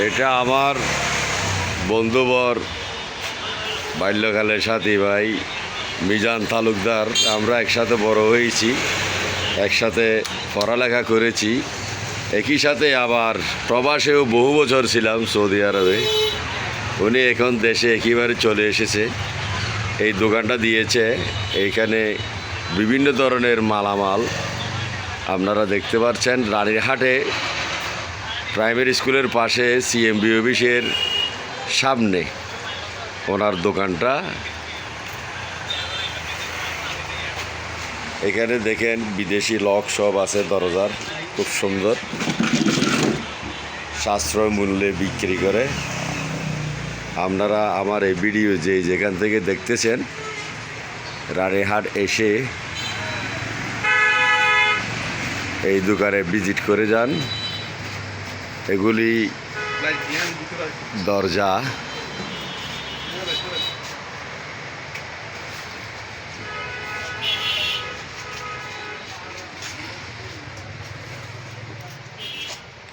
এটা আমার বন্ধুবর বাল্যকালের সাথী ভাই মিজান তালুকদার। আমরা একসাথে বড় হয়েছি, একসাথে পড়ালেখা করেছি, একই সাথে আবার প্রবাসেও বহু বছর ছিলাম সৌদি আরবে। উনি এখন দেশে একেবারে চলে এসেছে। এই দোকানটা দিয়েছে, এইখানে বিভিন্ন ধরনের মালামাল আপনারা দেখতে পাচ্ছেন। রানীরহাটে প্রাইমারি স্কুলের পাশে সিএমবি অফিসের সামনে ওনার দোকানটা। এখানে দেখেন বিদেশি লক সব আছে, দরজার খুব সুন্দর, সাশ্রয় মূল্যে বিক্রি করে। আপনারা আমার এই ভিডিও যেখান থেকে দেখতেছেন, রানীরহাট এসে এই দোকানে ভিজিট করে যান। এগুলি দরজা,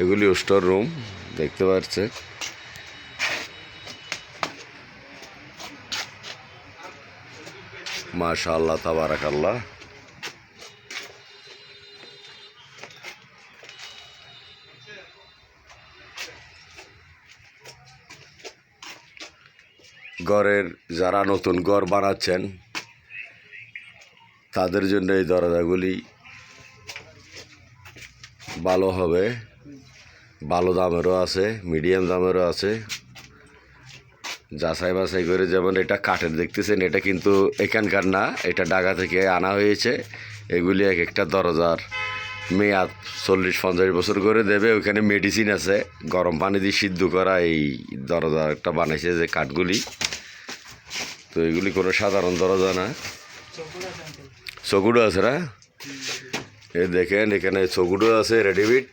এগুলি স্টোর রুম দেখতে পাচ্ছে। মাশাআল্লাহ, তাবারাকাল্লাহ। ঘরের যারা নতুন ঘর বানাচ্ছেন তাদের জন্য এই দরজাগুলি ভালো হবে। ভালো দামেরও আছে, মিডিয়াম দামেরও আছে, যাচাই বাছাই করে। যেমন এটা কাঠের দেখতেছেন, এটা কিন্তু এখানকার না, এটা ঢাকা থেকে আনা হয়েছে। এগুলি এক একটা দরজার মেয়াদ 40-50 বছর করে দেবে। ওইখানে মেডিসিন আছে, গরম পানি দিয়ে সিদ্ধ করা এই দরজা একটা বানাইছে যে কাঠগুলি। তো এগুলি কোনো সাধারণ দরজা না। চকুডো আছে না, এ দেখেন এখানে চকুডো আছে রেডিমেড।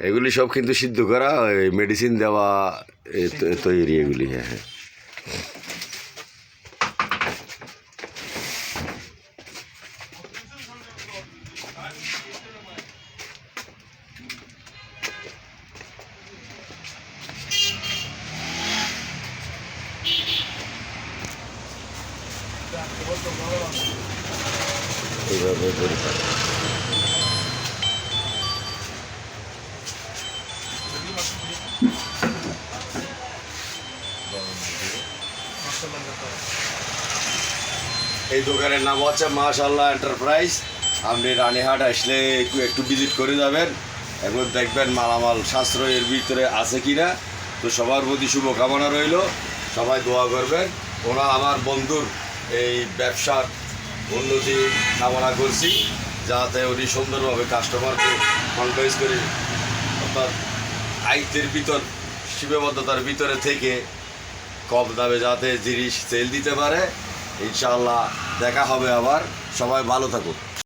এগুলি সব কিন্তু সিদ্ধ করা, মেডিসিন দেওয়া তৈরি এগুলি। হ্যাঁ হ্যাঁ, এইভাবে পরিষ্কার। এই দোকানের নাম হচ্ছে মাশাআল্লাহ এন্টারপ্রাইজ। আপনি রানীহাট আসলে একটু ভিজিট করে যাবেন এবং দেখবেন মালামাল সাশ্রয়ের ভিতরে আছে কিনা। তো সবার প্রতি শুভকামনা রইল, সবাই দোয়া করবেন। ওরা আমার বন্ধুর এই ব্যবসার উন্নতি কামনা করছি, যাতে উনি সুন্দরভাবে কাস্টমারকে কনভিন্স করে, অর্থাৎ আয়ত্তের ভিতর, সীমাবদ্ধতার ভিতরে থেকে কম দামে যাতে জিনিস সেল দিতে পারে। ইনশাআল্লাহ দেখা হবে আবার। সবাই ভালো থাকুন।